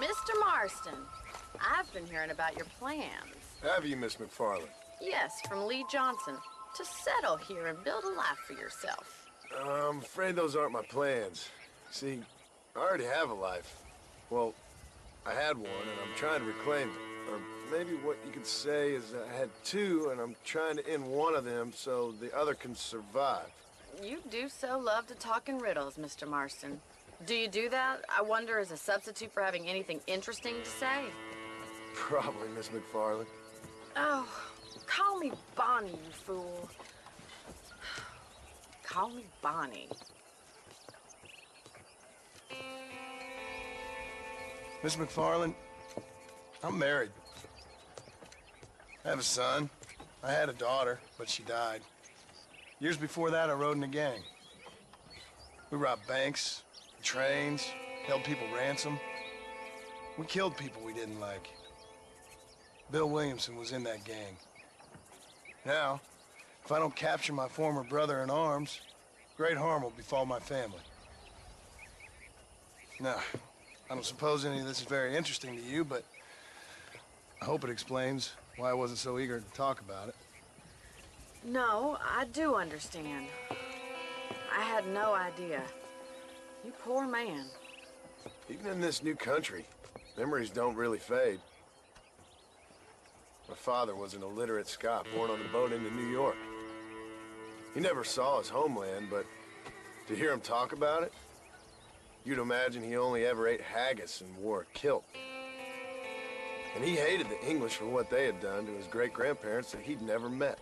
Mr. Marston, I've been hearing about your plans. Have you, Miss McFarland? Yes, from Lee Johnson. To settle here and build a life for yourself. I'm afraid those aren't my plans. See, I already have a life. Well, I had one, and I'm trying to reclaim it. Or maybe what you could say is I had two, and I'm trying to end one of them so the other can survive. You do so love to talk in riddles, Mr. Marston. Do you do that, I wonder, as a substitute for having anything interesting to say? Probably, Miss McFarland. Oh, call me Bonnie, you fool. Call me Bonnie. Miss McFarland, I'm married. I have a son. I had a daughter, but she died. Years before that, I rode in a gang. We robbed banks, trains, held people ransom. We killed people we didn't like. Bill Williamson was in that gang. Now, if I don't capture my former brother in arms, great harm will befall my family. Now, I don't suppose any of this is very interesting to you, but I hope it explains why I wasn't so eager to talk about it. No, I do understand. I had no idea. You poor man. Even in this new country, memories don't really fade. My father was an illiterate Scot born on a boat into New York. He never saw his homeland, but to hear him talk about it, you'd imagine he only ever ate haggis and wore a kilt. And he hated the English for what they had done to his great-grandparents that he'd never met.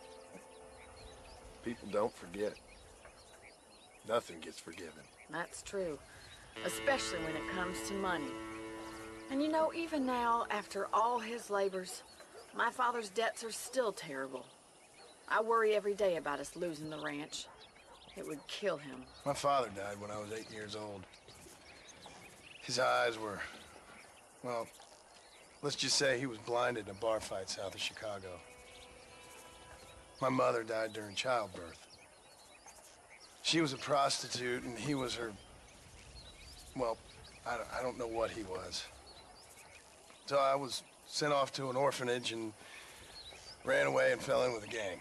People don't forget. Nothing gets forgiven. That's true, especially when it comes to money. And you know, even now, after all his labors, my father's debts are still terrible. I worry every day about us losing the ranch. It would kill him. My father died when I was 8 years old. His eyes were, well, let's just say he was blinded in a bar fight south of Chicago. My mother died during childbirth. She was a prostitute, and he was her, well, I don't know what he was. So I was sent off to an orphanage and ran away and fell in with a gang.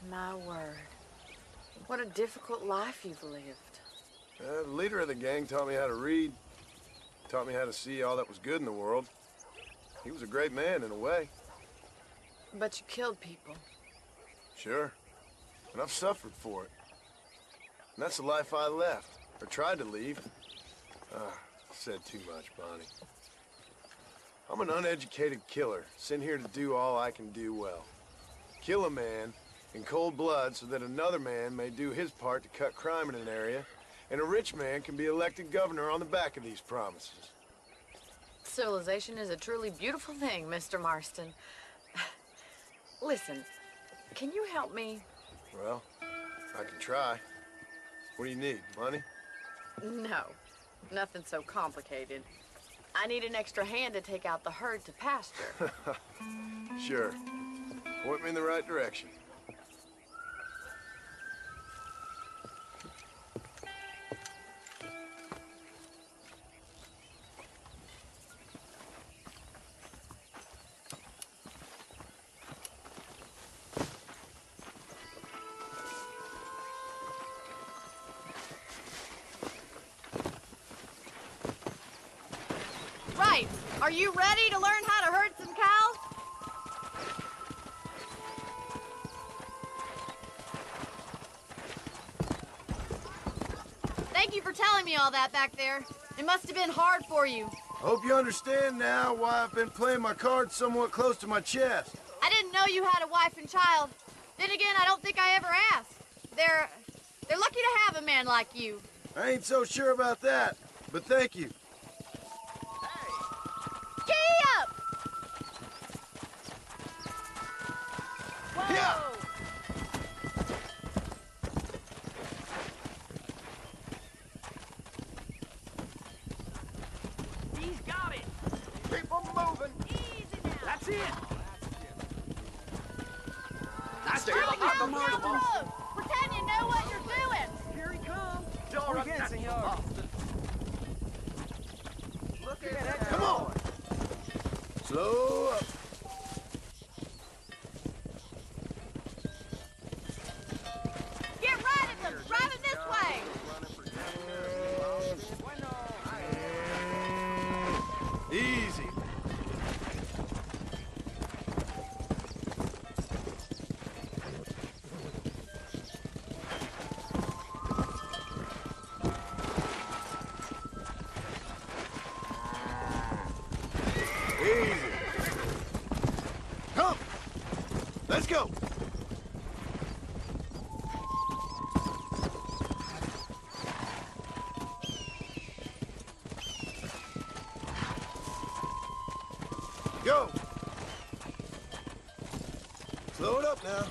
My word. What a difficult life you've lived. The leader of the gang taught me how to read, taught me how to see all that was good in the world. He was a great man in a way. But you killed people. Sure. And I've suffered for it. And that's the life I left, or tried to leave. Said too much, Bonnie. I'm an uneducated killer, sent here to do all I can do well. Kill a man in cold blood so that another man may do his part to cut crime in an area, and a rich man can be elected governor on the back of these promises. Civilization is a truly beautiful thing, Mr. Marston. Listen, can you help me? Well, I can try. What do you need, money? No, nothing so complicated. I need an extra hand to take out the herd to pasture. Sure. Point me in the right direction. Right. Are you ready to learn how to herd some cows? Thank you for telling me all that back there. It must have been hard for you. Hope you understand now why I've been playing my cards somewhat close to my chest. I didn't know you had a wife and child. Then again, I don't think I ever asked. They're lucky to have a man like you. I ain't so sure about that, but thank you. Giddy up! Whoa! Yeah. He's got it. Keep them moving. Easy now. That's it. Nice job, Marston. Pretend you know what you're doing. Here he comes. Muy bien, señor. Look at that. Come on. go! Go! Slow it up now.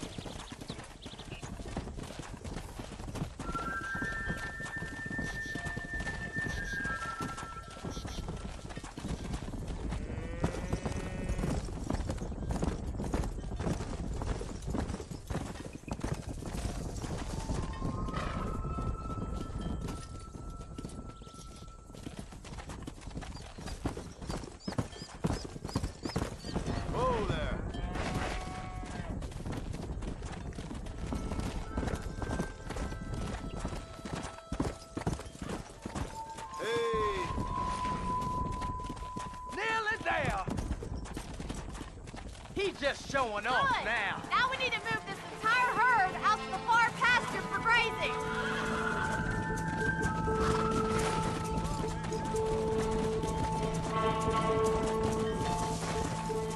He's just showing off now. Now we need to move this entire herd out to the far pasture for grazing.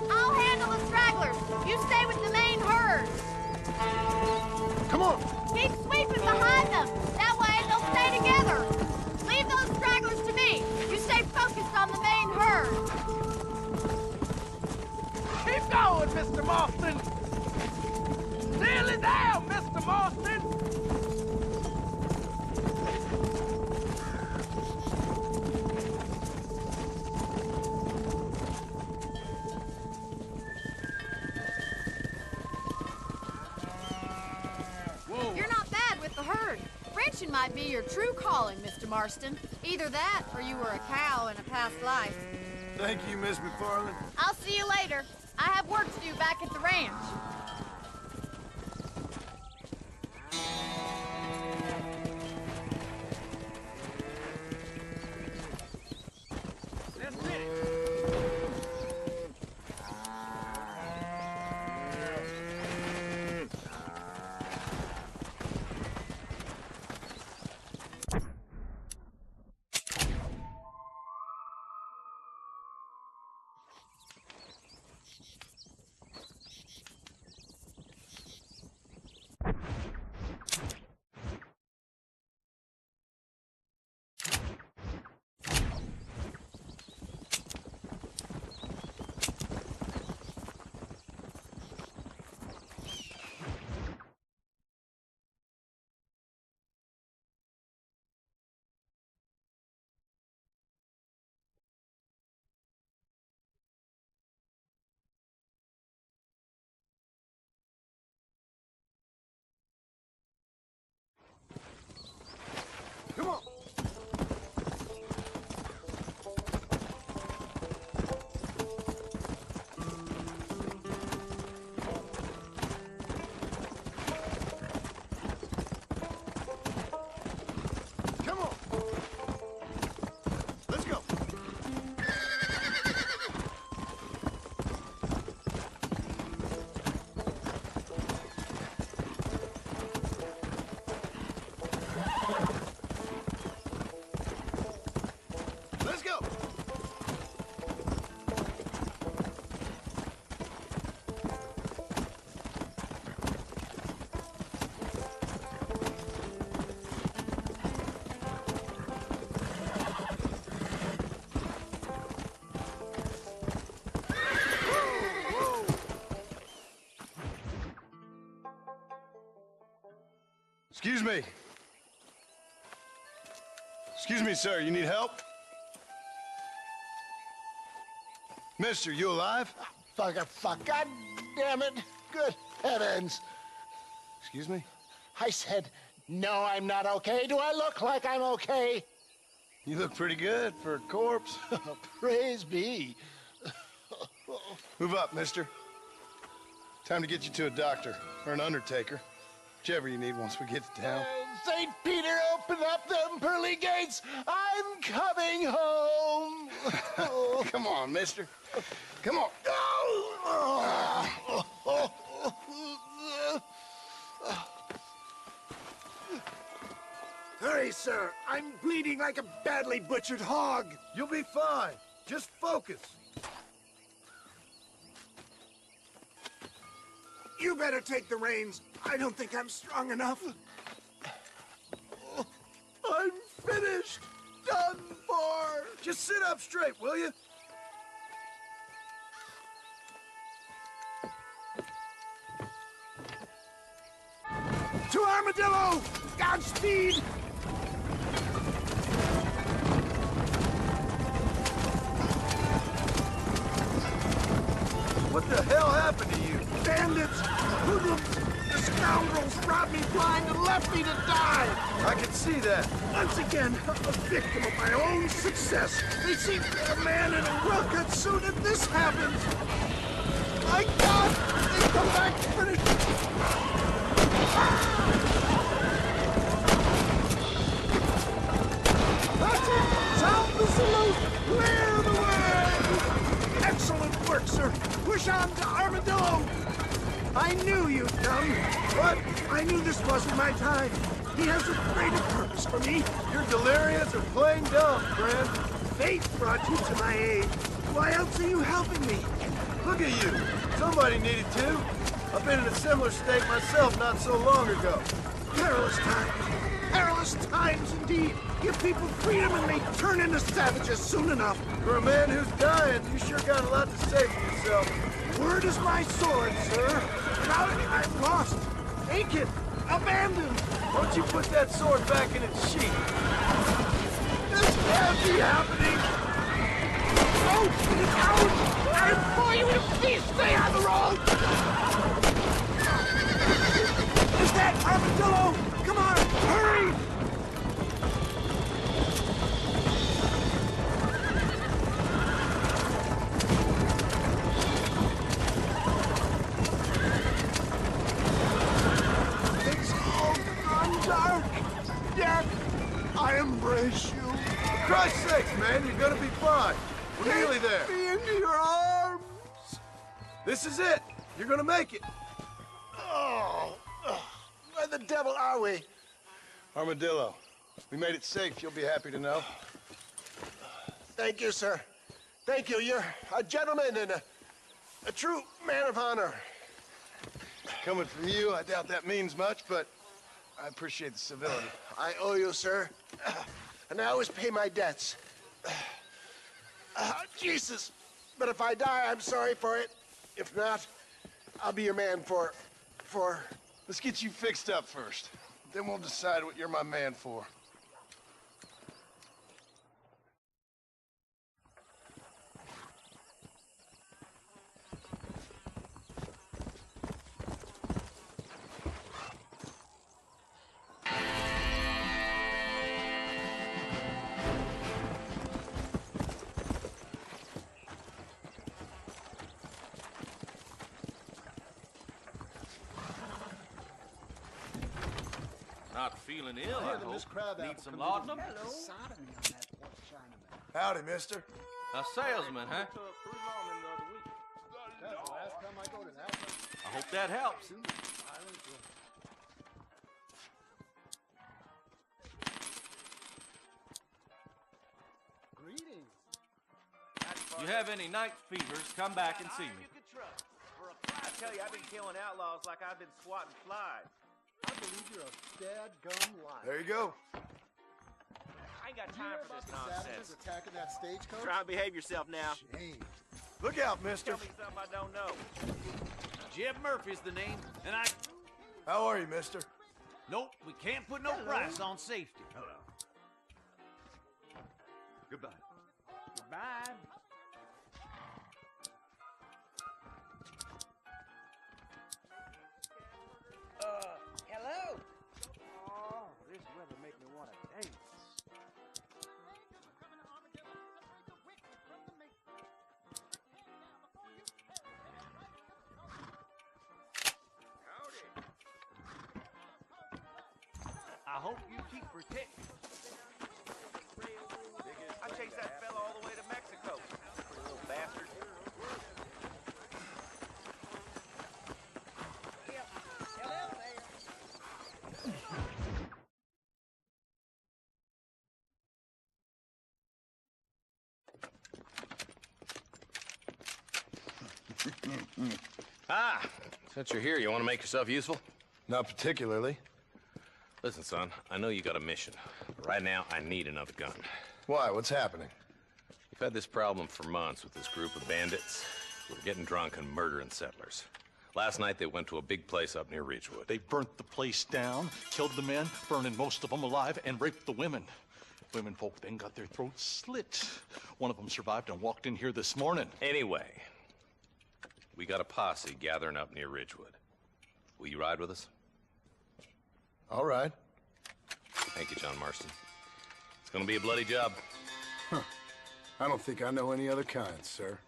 I'll handle the stragglers. You stay with the main herd. Come on! Keep sweeping behind them. That way they'll stay together. Leave those stragglers to me. You stay focused on the main herd. Keep going, Mr. Marston! Nearly there, Mr. Marston! Whoa. You're not bad with the herd. Ranching might be your true calling, Mr. Marston. Either that, or you were a cow in a past life. Thank you, Miss McFarland. I'll see you later. I have work to do back at the ranch. That's it. Come on! Come on! Let's go! Let's go! Excuse me. Excuse me, sir. You need help? Mister, you alive? Fuck. God damn it. Good heavens. Excuse me? I said, no, I'm not okay. Do I look like I'm okay? You look pretty good for a corpse. Praise be. Move up, mister. Time to get you to a doctor or an undertaker. Whichever you need once we get to town. St. Peter, open up them pearly gates. I'm coming home. Come on, mister. Come on. Hurry, sir. I'm bleeding like a badly butchered hog. You'll be fine. Just focus. You better take the reins. I don't think I'm strong enough. I'm finished. Done for. Just sit up straight, will you? To Armadillo! Godspeed! What the hell happened to you? Bandits! Hoodlums! The scoundrels robbed me blind and left me to die! I can see that. Once again, a victim of my own success. They see a man in a well-cut suit and this happens! My God! They come back to finish... That's it! Sound the salute! Clear the way! Excellent work, sir! Push on to Armadillo! I knew you'd come. What? I knew this wasn't my time. He has a greater purpose for me. You're delirious or plain dumb, friend. Fate brought you to my aid. Why else are you helping me? Look at you. Somebody needed to. I've been in a similar state myself not so long ago. Perilous times. Perilous times indeed. Give people freedom and they turn into savages soon enough. For a man who's dying, you sure got a lot to say for yourself. Word is my sword, sir. Now I'm lost. Naked. Abandoned. Won't you put that sword back in its sheath? This can't be happening. Oh, it's out. I implore you to please stay on the road. Is that Armadillo? Come on, hurry. It's all gone dark. Yet, I embrace you. For Christ's sakes, man, you're gonna be fine. We're nearly there. Take me into your arms. This is it. You're gonna make it. Oh, where the devil are we? Armadillo, we made it safe. You'll be happy to know. Thank you, sir. Thank you. You're a gentleman and a true man of honor. Coming from you, I doubt that means much, but I appreciate the civility. I owe you, sir. And I always pay my debts. Jesus. But if I die, I'm sorry for it. If not, I'll be your man for... Let's get you fixed up first. Then we'll decide what you're my man for. Not feeling ill, I hope. Need some laudanum? Howdy, mister. A salesman, huh? I hope that helps. You have any night fevers, come back and see me. I tell you, I've been killing outlaws like I've been swatting flies. I believe you're a dadgum liar. There you go. I ain't got time for this nonsense. Attacking that stagecoach? Try and behave yourself now. Shame. Look out, mister. Tell me something I don't know. Jeb Murphy's the name, and I... How are you, mister? Nope, we can't put no price on safety. Hello. Goodbye. Goodbye. Hello? Oh, this weather make me want to dance. I hope you keep protected. I chased that fella all the way to Mexico. Pretty little bastard. Ah, since you're here, you want to make yourself useful? Not particularly. Listen, son, I know you got a mission. But right now, I need another gun. Why? What's happening? We've had this problem for months with this group of bandits who are getting drunk and murdering settlers. Last night, they went to a big place up near Ridgewood. They burnt the place down, killed the men, burning most of them alive, and raped the women. Women folk then got their throats slit. One of them survived and walked in here this morning. Anyway, we got a posse gathering up near Ridgewood. Will you ride with us? All right. Thank you, John Marston. It's gonna be a bloody job. Huh. I don't think I know any other kind, sir.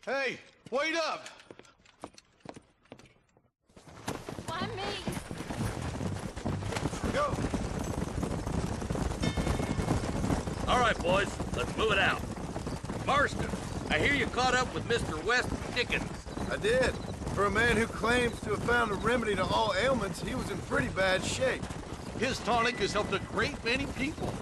Hey, wait up! Why me? Go! All right, boys, let's move it out. Marston, I hear you caught up with Mr. West Dickens. I did. For a man who claims to have found a remedy to all ailments, he was in pretty bad shape. His tonic has helped a great many people.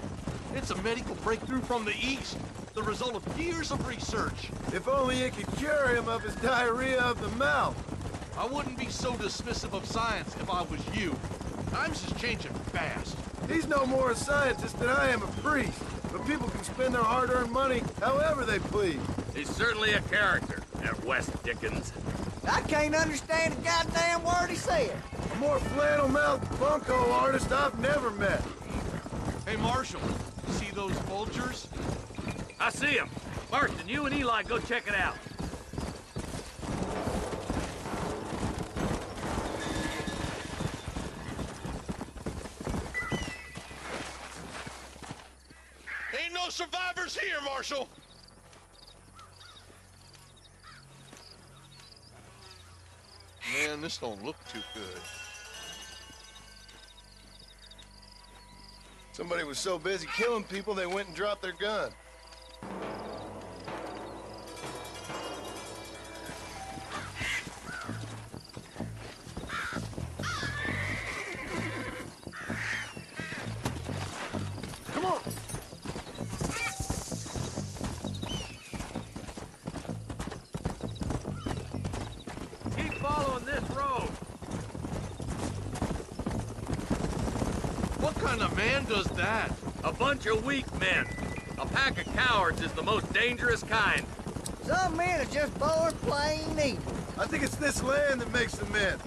It's a medical breakthrough from the East, the result of years of research. If only it could cure him of his diarrhea of the mouth. I wouldn't be so dismissive of science if I was you. Times is changing fast. He's no more a scientist than I am a priest. But people can spend their hard-earned money however they please. He's certainly a character, that West Dickens. I can't understand a goddamn word he said. A more flannel-mouthed bunco artist I've never met. Hey, Marshal, see those vultures? I see him. Marston, you and Eli go check it out. Ain't no survivors here, Marshal! Man, this don't look too good. Somebody was so busy killing people, they went and dropped their gun. Come on! Keep following this road. What kind of man does that? A bunch of weak men. A pack of cowards is the most dangerous kind. Some men are just born plain evil. I think it's this land that makes them men,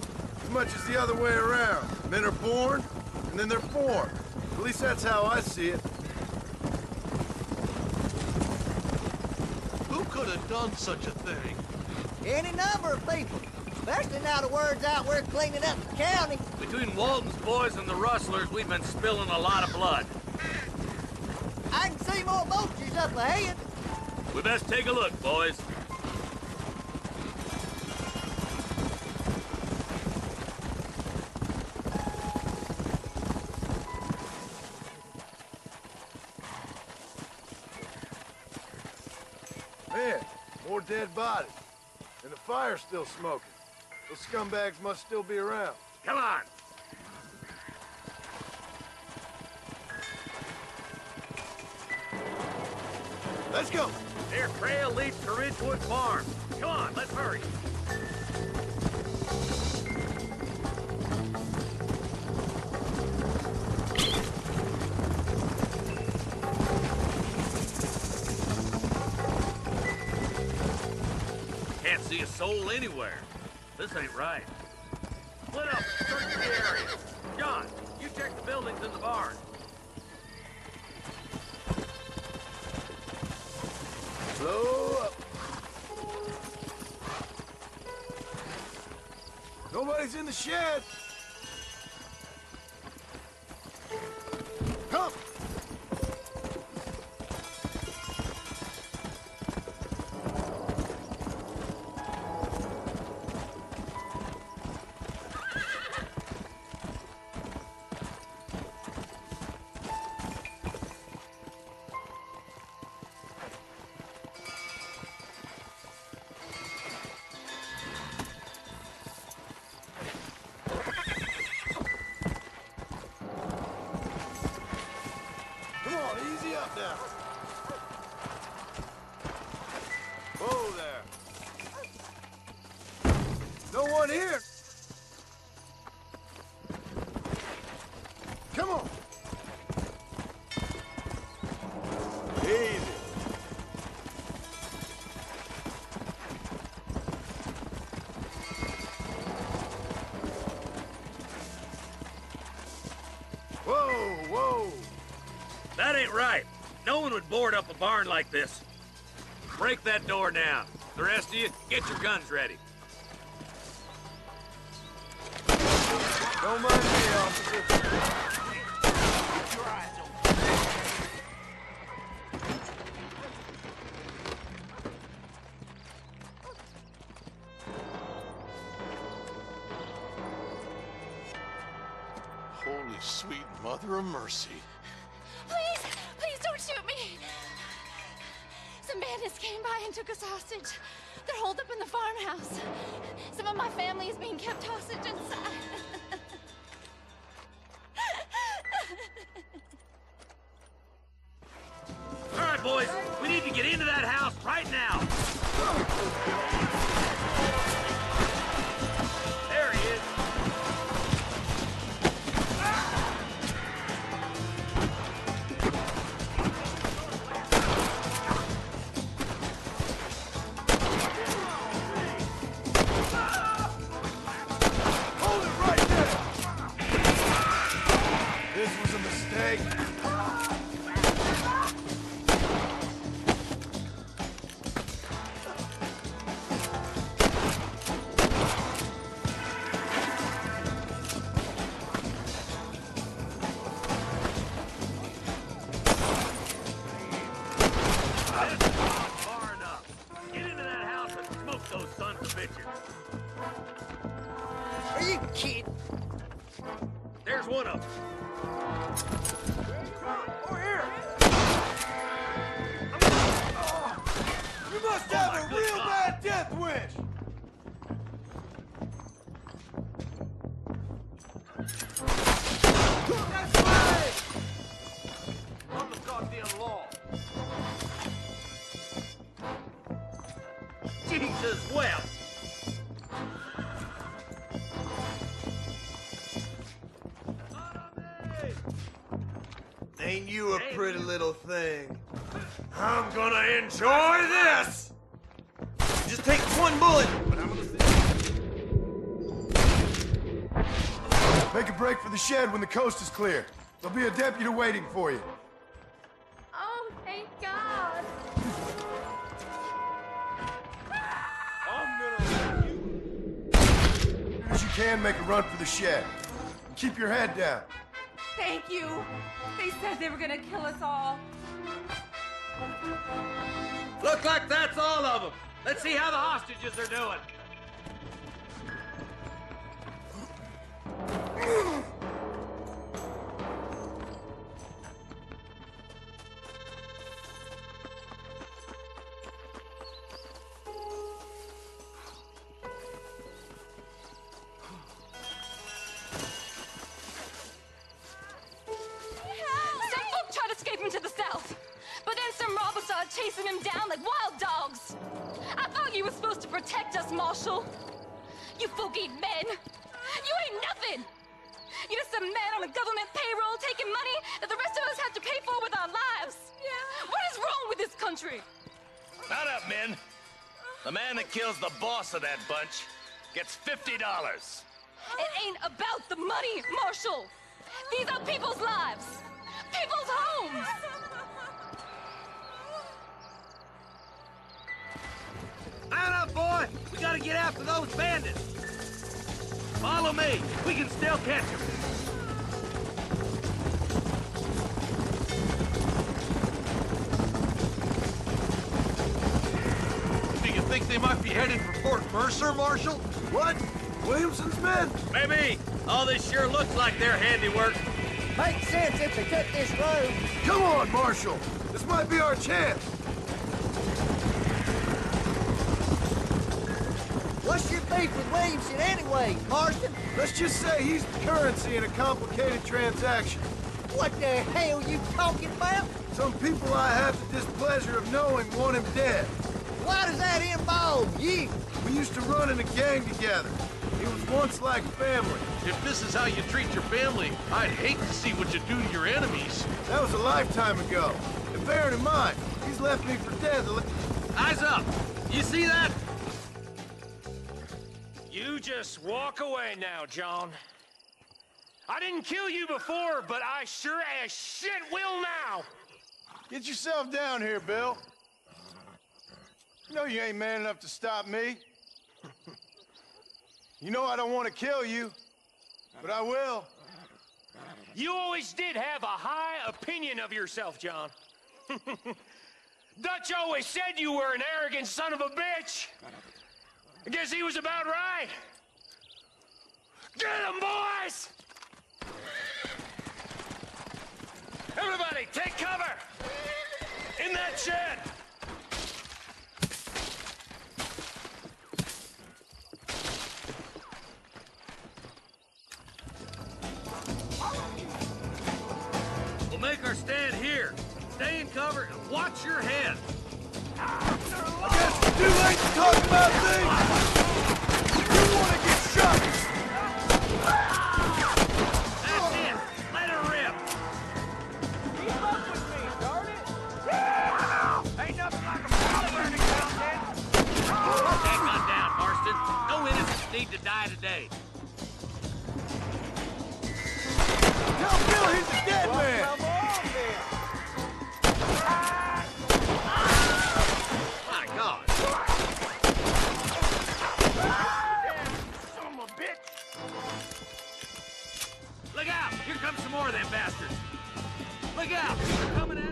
as much as the other way around. Men are born, and then they're formed. At least that's how I see it. Who could have done such a thing? Any number of people. Especially now the word's out we're cleaning up the county. Between Walton's boys and the rustlers, we've been spilling a lot of blood. I can see more vultures up ahead. We best take a look, boys. Man, more dead bodies. And the fire's still smoking. Those scumbags must still be around. Come on. Let's go! Their trail leads to Ridgewood Farm. Come on, let's hurry. Can't see a soul anywhere. This ain't right. Split up and search the area. John, you check the buildings in the barn. Slow up. Nobody's in the shed. Come! ain't right. No one would board up a barn like this. Break that door down. The rest of you, get your guns ready. Don't mind me, officer. Keep your eyes open. Holy sweet mother of mercy. Please, please don't shoot me. Some bandits came by and took us hostage. They're holed up in the farmhouse. Some of my family is being kept hostage inside. All right, boys, we need to get into that house right now. There he is. Hold it right there! This was a mistake. Far enough. Get into that house and smoke those sons of bitches. Are you kidding? There's one of them. Over here! You must have a real bad death wish! That's right! On the goddamn law. Jesus wept. Ain't you a pretty little thing? I'm gonna enjoy this! Just take one bullet! Make a break for the shed when the coast is clear. There'll be a deputy waiting for you. Oh, thank God. I'm gonna let you. As soon as you can, make a run for the shed. And keep your head down. Thank you. They said they were gonna kill us all. Look like that's all of them. Let's see how the hostages are doing. Some folk tried to escape him to the south, but then some robbers started chasing him down like wild dogs. I thought you were supposed to protect us, Marshal. You folk ain't men. You ain't nothing. You're just a man on a government payroll taking money that the rest of us have to pay for with our lives. Yeah. What is wrong with this country? Not up, men. The man that kills the boss of that bunch gets $50. It ain't about the money, Marshal. These are people's lives, people's homes. Man up, boy! We gotta get after those bandits! Follow me! We can still catch them! Do you think they might be headed for Fort Mercer, Marshal? What? Williamson's men? Maybe! All this sure looks like their handiwork. Makes sense if they took this road. Come on, Marshal! This might be our chance! What's your beef with Williamson anyway, Marston? Let's just say he's the currency in a complicated transaction. What the hell you talking about? Some people I have the displeasure of knowing want him dead. Why does that involve you? We used to run in a gang together. He was once like family. If this is how you treat your family, I'd hate to see what you do to your enemies. That was a lifetime ago. And bearing in mind, he's left me for dead. Eyes up! You see that? You just walk away now, John. I didn't kill you before, but I sure as shit will now. Get yourself down here, Bill. You know you ain't man enough to stop me. You know I don't want to kill you, but I will. You always did have a high opinion of yourself, John. Dutch always said you were an arrogant son of a bitch. I guess he was about right. Get him, boys! Everybody, take cover! In that shed! We'll make our stand here. Stay in cover and watch your head. I guess it's too late to talk about things! You want to get shot! That's it. Let her rip. Keep up with me, darn it! Ain't nothing like a fire burning down there. Put that gun down, Marston. No innocents need to die today. Tell Bill he's a dead man! My God. Son of a bitch! Look out! Here come some more of them bastards. Look out! They're coming at us.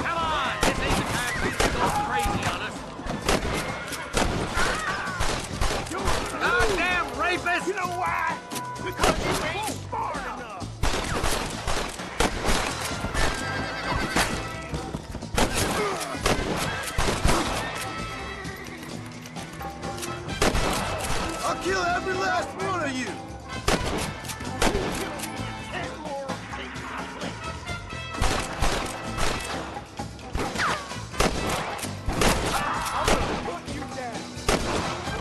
Come on! This ain't the time for you to go crazy on us. Goddamn rapist! You know why? Because you ain't smart enough! I'll kill every last one of you!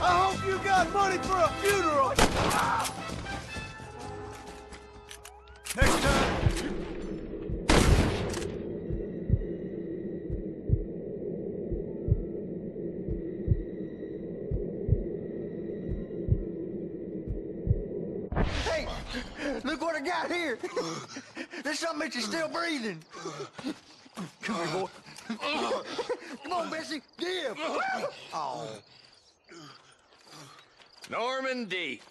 I hope you got money for a funeral! Next time! Hey, look what I got here. There's something that you're still breathing. Come here, boy. Come on, Bessie, give. Oh. Norman Deek.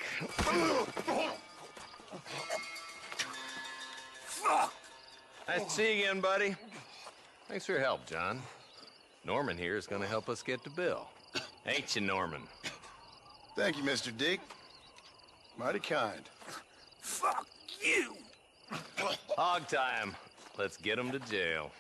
Nice to see you again, buddy. Thanks for your help, John. Norman here is gonna help us get to Bill. Ain't you, Norman? Thank you, Mr. Deke. Mighty kind. Fuck you! Hog time. Let's get him to jail.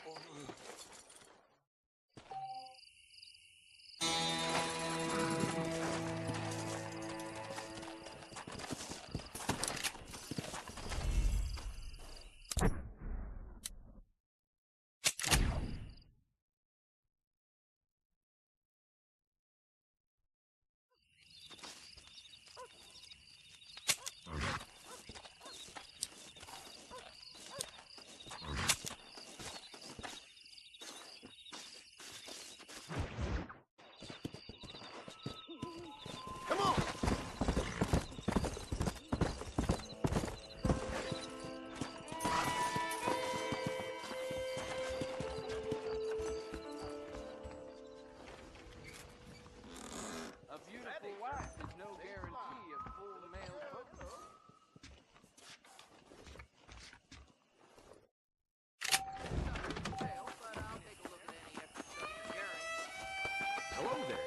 Hello there.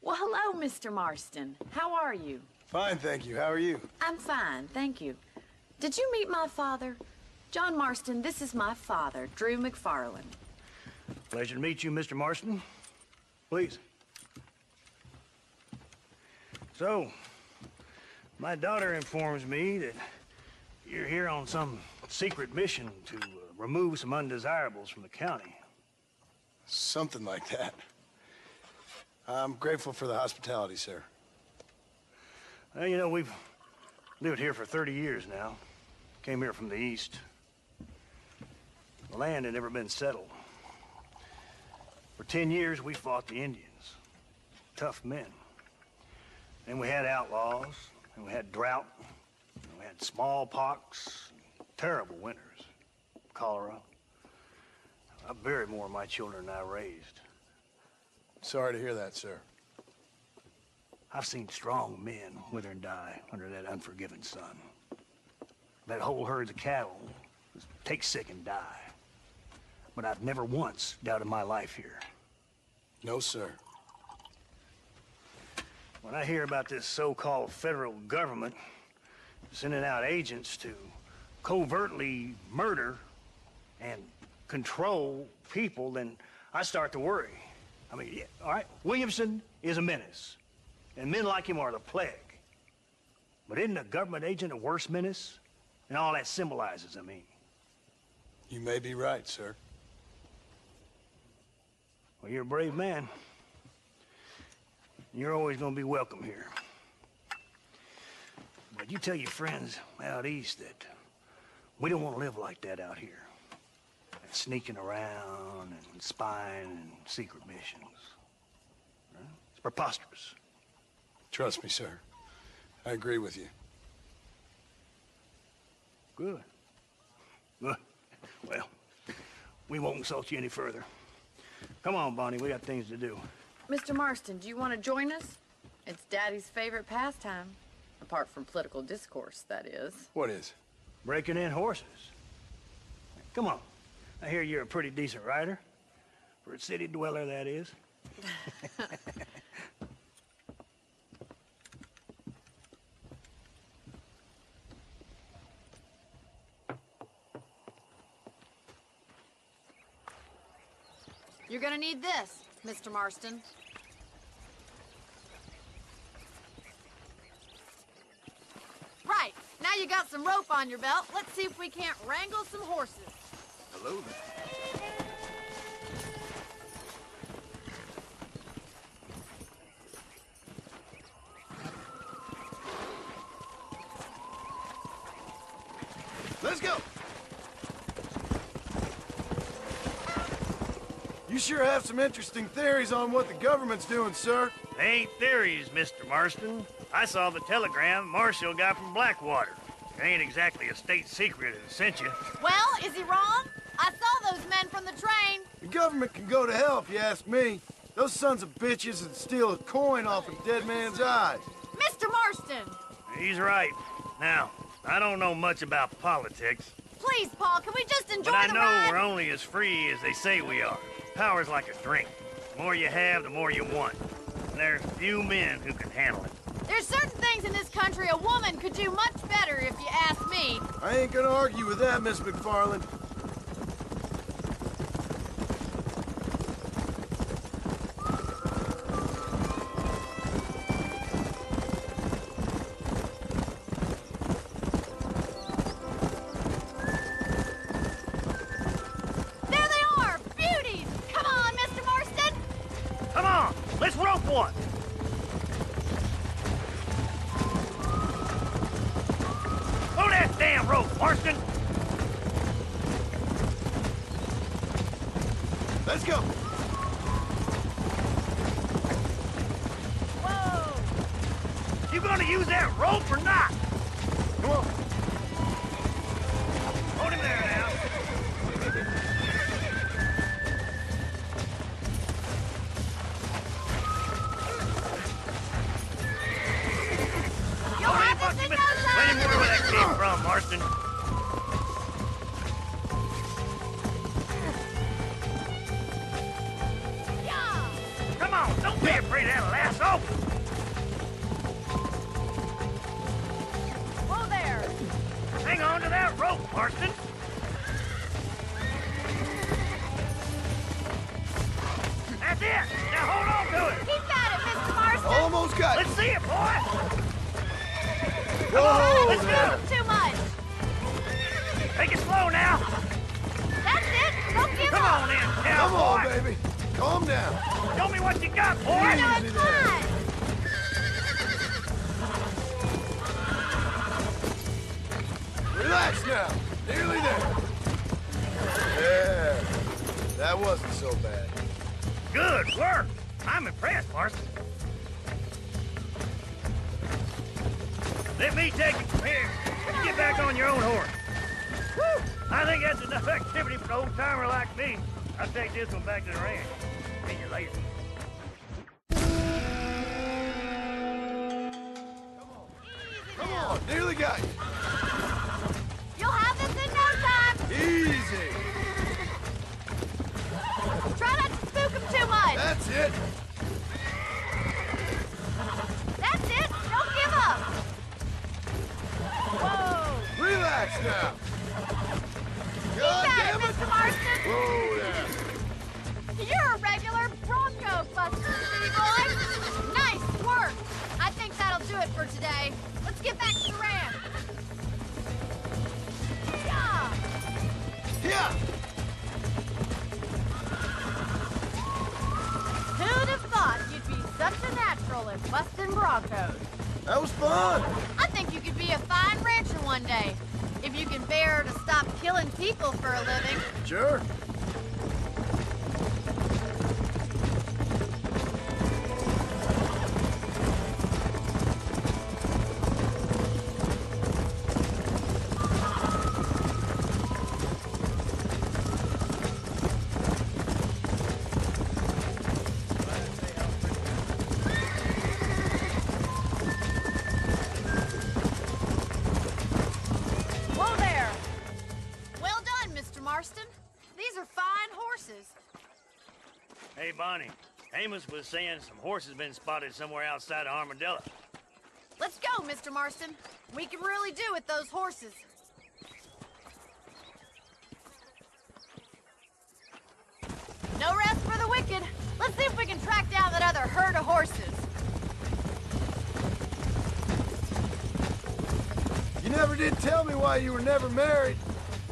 Well, hello, Mr. Marston. How are you? Fine, thank you. How are you? I'm fine, thank you. Did you meet my father? John Marston, this is my father, Drew McFarland. Pleasure to meet you, Mr. Marston. Please. So, my daughter informs me that you're here on some secret mission to remove some undesirables from the county. Something like that. I'm grateful for the hospitality, sir. Well, you know, we've lived here for 30 years now. Came here from the east. The land had never been settled. For 10 years, we fought the Indians. Tough men. Then we had outlaws, and we had drought, and we had smallpox, terrible winters, cholera. I buried more of my children than I raised. Sorry to hear that, sir. I've seen strong men wither and die under that unforgiving sun. That whole herds of cattle take sick and die. But I've never once doubted my life here. No, sir. When I hear about this so-called federal government sending out agents to covertly murder and control people, then I start to worry. I mean, yeah, all right, Williamson is a menace, and men like him are the plague. But isn't a government agent a worse menace? And all that symbolizes, I mean. You may be right, sir. Well, you're a brave man. You're always gonna be welcome here. But you tell your friends out east that we don't want to live like that out here. Sneaking around and spying and secret missions. Right? It's preposterous. Trust me, sir. I agree with you. Good. Good. Well, we won't insult you any further. Come on, Bonnie, we got things to do. Mr. Marston, do you want to join us? It's Daddy's favorite pastime. Apart from political discourse, that is. What is? Breaking in horses. Come on. I hear you're a pretty decent rider. For a city dweller, that is. You're gonna need this, Mr. Marston. Right, now you got some rope on your belt. Let's see if we can't wrangle some horses. Hello there. Let's go! You sure have some interesting theories on what the government's doing, sir. They ain't theories, Mr. Marston. I saw the telegram Marshall got from Blackwater. It ain't exactly a state secret it sent you. Well, is he wrong? I saw those men from the train. The government can go to hell if you ask me. Those sons of bitches would steal a coin off a dead man's eyes. Mr. Marston! He's right. Now, I don't know much about politics. Please, Paul, can we just enjoy But I the know ride? we're only as free as they say we are. Power's like a drink. The more you have, the more you want. And there's few men who can handle it. There's certain things in this country a woman could do much better, if you ask me. I ain't gonna argue with that, Miss McFarland. There they are! Beauties! Come on, Mr. Marston! Come on, let's rope one! Pull that damn rope, Marston! Let's go! Whoa! You gonna use that rope or not? Come on! Hold him there now. You'll have this in no time! Let him know where that came from, Marston. Yeah! Come on, don't be afraid of that lasso. Whoa there! Hang on to that rope, Marston. That's it. Now hold on to it. Keep at it, Mr. Marston! Almost got it! Let's see it, boy. Whoa! Let's now. go. Too much! Take it slow now. That's it! Don't give Come up! on in, Come cowboy. on, baby! Calm down. Show me what you got, boy! Easy there. Relax now. Nearly there. Yeah. That wasn't so bad. Good work! I'm impressed, Marston. Let me take it from here. You get back on your own horse. Whew. I think that's enough activity for an old-timer like me. I'll take this one back to the ranch. See you later. Come on, nearly got you. You'll have this in no time. Easy. Try not to spook him too much. That's it. That's it. Don't give up. Whoa. Relax now. You God got damn it, Mr. Marston. Whoa there. You're a regular Bronco buster, city boy. Nice work. I think that'll do it for today. Let's get back to the ranch. Yeah. Yeah. Who'd have thought you'd be such a natural at busting Broncos? That was fun. I think you could be a fine rancher one day. If you can bear to stop killing people for a living. Sure. Whoa there! Well done, Mr. Marston. These are fine horses. Hey, Bonnie. Amos was saying some horses been spotted somewhere outside of Armadillo. Let's go, Mr. Marston. We can really do with those horses. No rest for the wicked. Let's see if we can track down that other herd of horses. You never did tell me why you were never married.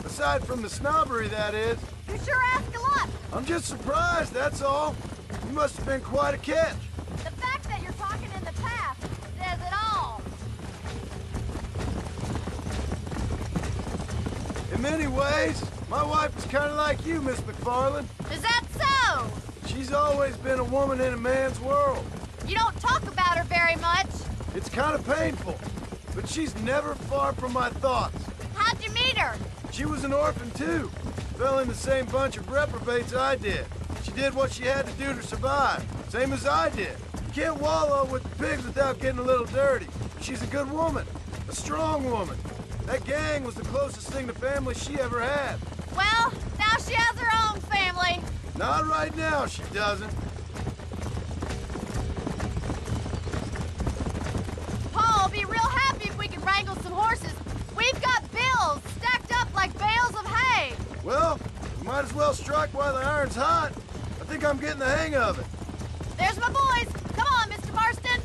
Aside from the snobbery, that is. You sure ask a lot. I'm just surprised, that's all. You must have been quite a catch. The fact that you're talking in the past says it all. In many ways, my wife is kind of like you, Miss McFarland. Is that so? She's always been a woman in a man's world. You don't talk about her very much. It's kind of painful, but she's never far from my thoughts. How'd you meet her? She was an orphan, too. Fell in the same bunch of reprobates I did. She did what she had to do to survive, same as I did. You can't wallow with the pigs without getting a little dirty. She's a good woman, a strong woman. That gang was the closest thing to family she ever had. Well, now she has her own family. Not right now, she doesn't. Paul will be real happy if we can wrangle some horses. We've got bills stacked up like bales of hay. Well, we might as well strike while the iron's hot. I think I'm getting the hang of it. There's my boys. Come on, Mr. Marston.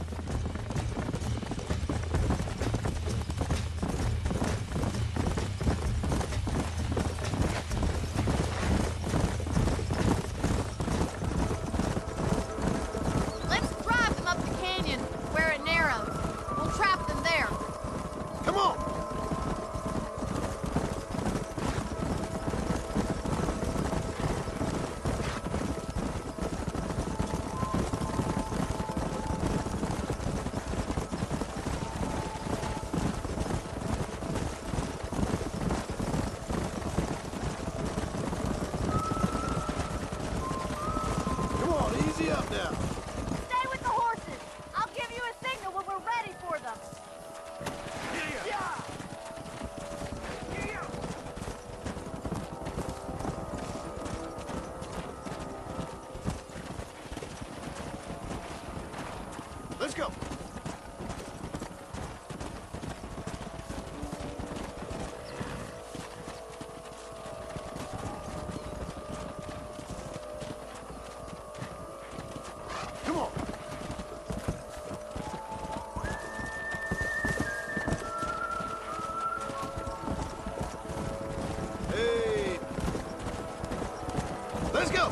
Let's drive them up the canyon where it narrows. We'll trap them there. Come on! Come on, easy up now. Stay with the horses. I'll give you a signal when we're ready for them. Let's go. Come on. Hey. Let's go.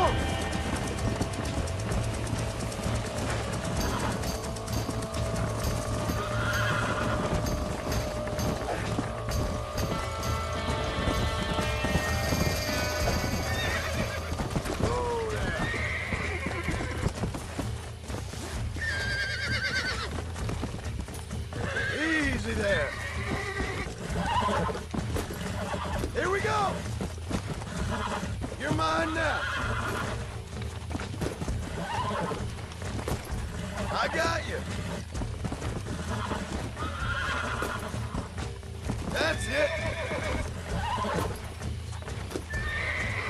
on! Easy there. Here we go. You're mine now. I got you. That's it.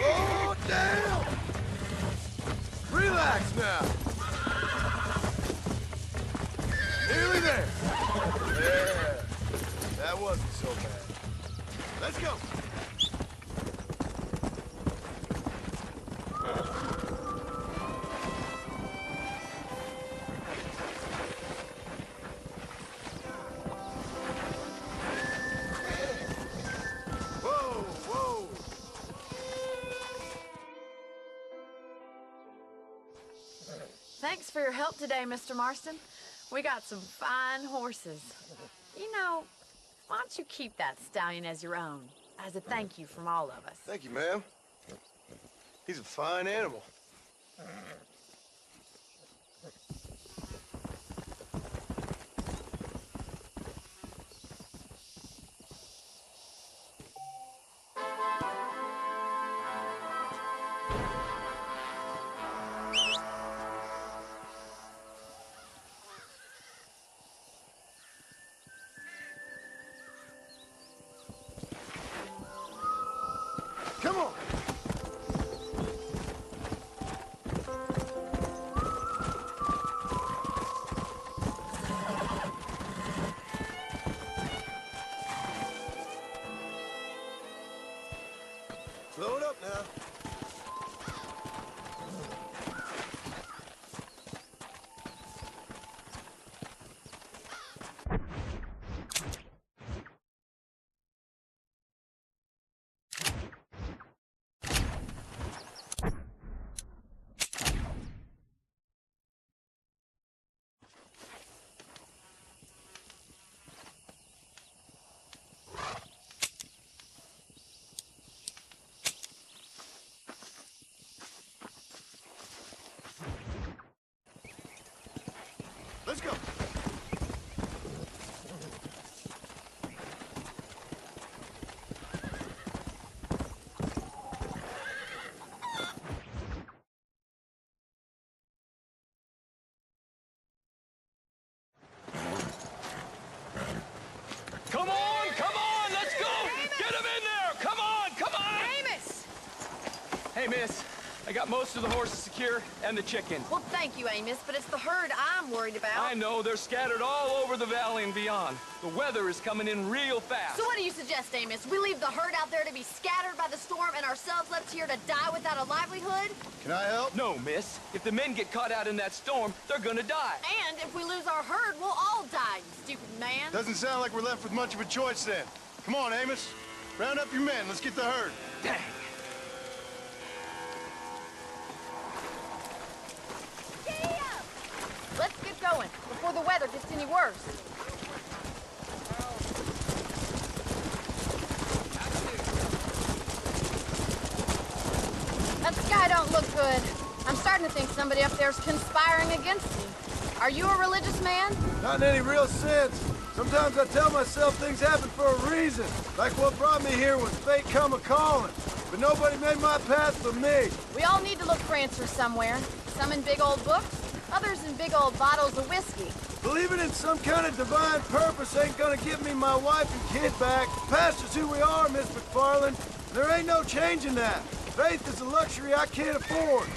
Oh, down. Relax now. Nearly there. Yeah, that wasn't so bad. Let's go. Whoa, whoa. Thanks for your help today, Mr. Marston. We got some fine horses. You know, why don't you keep that stallion as your own, as a thank you from all of us? Thank you, ma'am. He's a fine animal. Come on! Slow it up now. Let's go. Come on, let's go! Get him in there! Come on! Amos! Hey, miss, I got most of the horses secure and the chicken. Well, thank you, Amos, but it's the herd I'm worried about. I know, they're scattered all over the valley and beyond. The weather is coming in real fast. So what do you suggest, Amos? We leave the herd out there to be scattered by the storm and ourselves left here to die without a livelihood? Can I help? No, miss. If the men get caught out in that storm, they're gonna die. And if we lose our herd, we'll all die, you stupid man. Doesn't sound like we're left with much of a choice then. Come on, Amos. Round up your men. Let's get the herd. Dang. Let's get going before the weather gets any worse. That sky don't look good. I'm starting to think somebody up there's conspiring against me. Are you a religious man? Not in any real sense. Sometimes I tell myself things happen for a reason. Like what brought me here was fate come a-calling. But nobody made my path for me. We all need to look for answers somewhere. Some in big old books, others in big old bottles of whiskey. Believing in some kind of divine purpose ain't gonna give me my wife and kid back. Past is who we are, Miss McFarland. There ain't no changing that. Faith is a luxury I can't afford.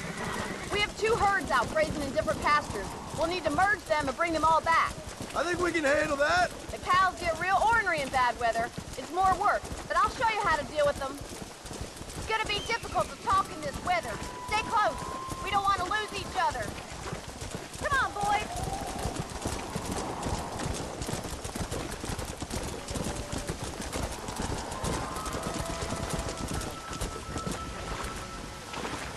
We have 2 herds out grazing in different pastures. We'll need to merge them and bring them all back. I think we can handle that. The cows get real ornery in bad weather. It's more work, but I'll show you how to deal with them. It's gonna be difficult to talk in this weather. Stay close. We don't want to lose each other. Come on, boys.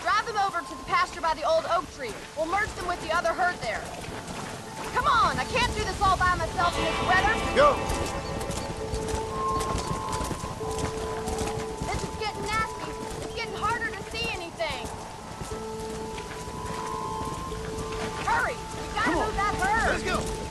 Drive them over to pasture by the old oak tree. We'll merge them with the other herd there. Come on, I can't do this all by myself in this weather. Go! This is getting nasty. It's getting harder to see anything. Hurry, we gotta move that herd. Let's go!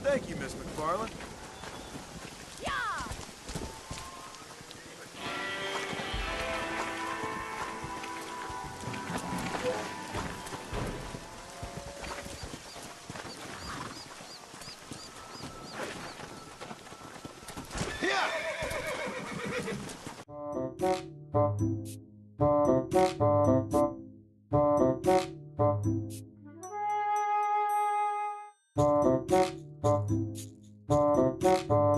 Thank you, Miss McFarland. Yeah!